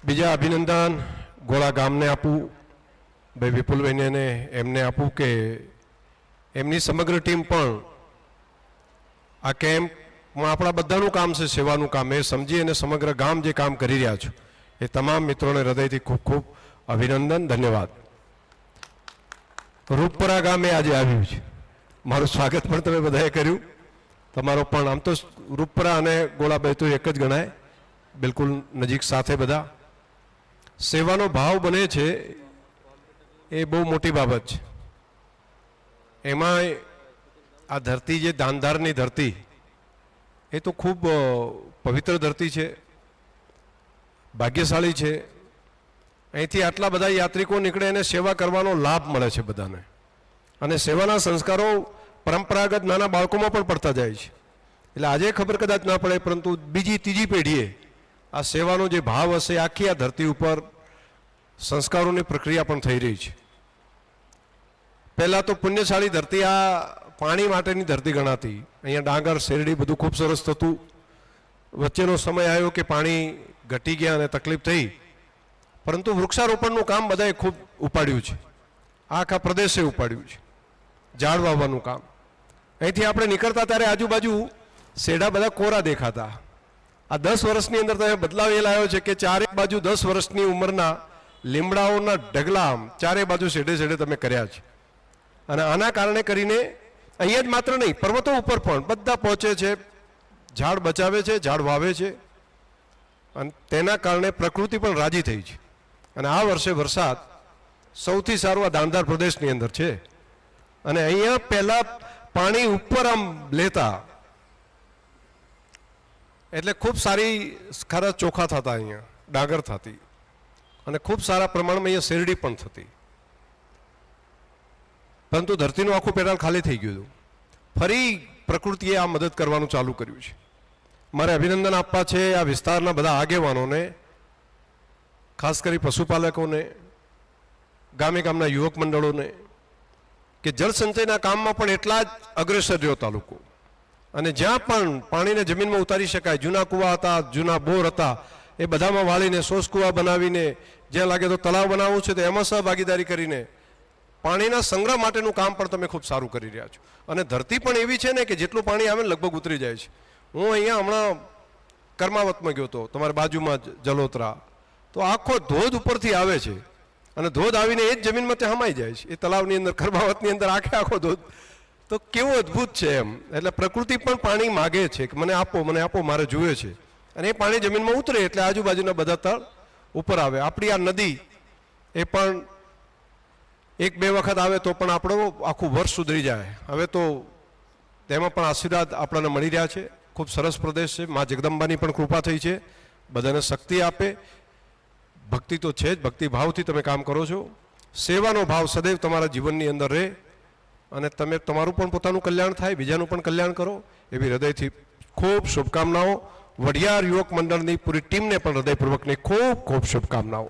બીજા અભિનંદન ગોળા ગામને આપું, ભાઈ વિપુલભાઈને એમને આપું કે એમની સમગ્ર ટીમ પણ આ કેમ્પમાં આપણા બધાનું કામ છે, સેવાનું કામ, એ સમજી અને સમગ્ર ગામ જે કામ કરી રહ્યા છો એ તમામ મિત્રોને હૃદયથી ખૂબ ખૂબ અભિનંદન, ધન્યવાદ. રૂપપરા ગામે આજે આવ્યું છે, મારું સ્વાગત પણ તમે બધાએ કર્યું. તમારો પણ આમ તો રૂપપરા અને ગોળાભાઈ તો એક જ ગણાય, બિલકુલ નજીક સાથે બધા. સેવાનો ભાવ બને છે એ બહુ મોટી બાબત છે. એમાં આ ધરતી જે દાનદારની ધરતી એ તો ખૂબ પવિત્ર ધરતી છે, ભાગ્યશાળી છે. અહીંથી આટલા બધા યાત્રિકો નીકળે એને સેવા કરવાનો લાભ મળે છે બધાને, અને સેવાના સંસ્કારો પરંપરાગત નાના બાળકોમાં પણ પડતા જાય છે. એટલે આજે ખબર કદાચ ના પડે, પરંતુ બીજી ત્રીજી પેઢીએ આ સેવાનો જે ભાવ હશે આખી આ ધરતી ઉપર સંસ્કારોની પ્રક્રિયા પણ થઈ રહી છે. પહેલાં તો પુણ્યશાળી ધરતી આ પાણી માટેની ધરતી ગણાતી. અહીંયા ડાંગર શેરડી બધું ખૂબ સરસ થતું. વચ્ચેનો સમય આવ્યો કે પાણી ઘટી ગયા અને તકલીફ થઈ, પરંતુ વૃક્ષારોપણનું કામ બધાએ ખૂબ ઉપાડ્યું છે, આખા પ્રદેશે ઉપાડ્યું છે. ઝાડ વાવવાનું કામ. અહીંથી આપણે નીકળતા ત્યારે આજુબાજુ શેડા બધા કોરા દેખાતા. આ 10 વર્ષની અંદર તમે બદલાવ એ લાવ્યો છે કે ચારે બાજુ 10 વર્ષની ઉંમરના લીમડાઓના ઢગલા ચારે બાજુ શેડે શેડે તમે કર્યા છે. અને આના કારણે કરીને અહીંયા જ માત્ર નહીં, પર્વતો ઉપર પણ બધા પહોંચે છે, ઝાડ બચાવે છે, ઝાડ વાવે છે, અને તેના કારણે પ્રકૃતિ પણ રાજી થઈ છે. અને આ વર્ષે વરસાદ સૌથી સારો આ દાંધાર પ્રદેશની અંદર છે. અને અહીંયા પહેલા પાણી ઉપર આમ લેતા એટલે ખૂબ સારા ચોખા થતા, અહીંયા ડાંગર થતી, અને ખૂબ સારા પ્રમાણમાં અહીંયા શેરડી પણ થતી. પરંતુ ધરતીનું આખું પેટાળ ખાલી થઈ ગયું હતું. ફરી પ્રકૃતિએ આ મદદ કરવાનું ચાલુ કર્યું છે. મારે અભિનંદન આપવા છે આ વિસ્તારના બધા આગેવાનોને, ખાસ કરી પશુપાલકોને, ગામે ગામના યુવક મંડળોને, કે જળ સંચયના કામમાં પણ એટલા જ અગ્રેસર રહ્યો તાલુકો. અને જ્યાં પણ પાણીને જમીનમાં ઉતારી શકાય, જૂના કૂવા હતા, જૂના બોર હતા, એ બધામાં વાળીને સોસ કૂવા બનાવીને, જ્યાં લાગે તો તળાવ બનાવવું છે તો એમાં સહભાગીદારી કરીને પાણીના સંગ્રહ માટેનું કામ પણ તમે ખૂબ સારું કરી રહ્યા છો. અને ધરતી પણ એવી છે ને કે જેટલું પાણી આવે ને લગભગ ઉતરી જાય છે. હું અહીંયા હમણાં કર્માવતમાં ગયો હતો, તમારી બાજુમાં જલોત્રા, તો આખો ધોધ ઉપરથી આવે છે, અને ધોધ આવીને એ જ જમીનમાં તે હમાઈ જાય છે, એ તળાવની અંદર, કર્માવતની અંદર આખો ધોધ. તો કેવો અદ્ભુત છે એમ. એટલે પ્રકૃતિ પણ પાણી માગે છે કે મને આપો, મને આપો, મારે જુએ છે. અને એ પાણી જમીનમાં ઉતરે એટલે આજુબાજુના બધા તળ ઉપર આવે. આપણી આ નદી એ પણ 1-2 વખત આવે તો પણ આપણો આખું વર્ષ સુધરી જાય. હવે તો તેમાં પણ આશીર્વાદ આપણને મળી રહ્યા છે. ખૂબ સરસ પ્રદેશ છે. મા જગદંબાની પણ કૃપા થઈ છે, બધાને શક્તિ આપે. ભક્તિ તો છે જ, ભક્તિભાવથી તમે કામ કરો છો. સેવાનો ભાવ સદૈવ તમારા જીવનની અંદર રહે, અને તમે તમારું પણ પોતાનું કલ્યાણ થાય, બીજાનું પણ કલ્યાણ કરો, એવી હૃદયથી ખૂબ શુભકામનાઓ. વઢિયાર યુવક મંડળની પૂરી ટીમને પણ હૃદયપૂર્વકની ખૂબ ખૂબ શુભકામનાઓ.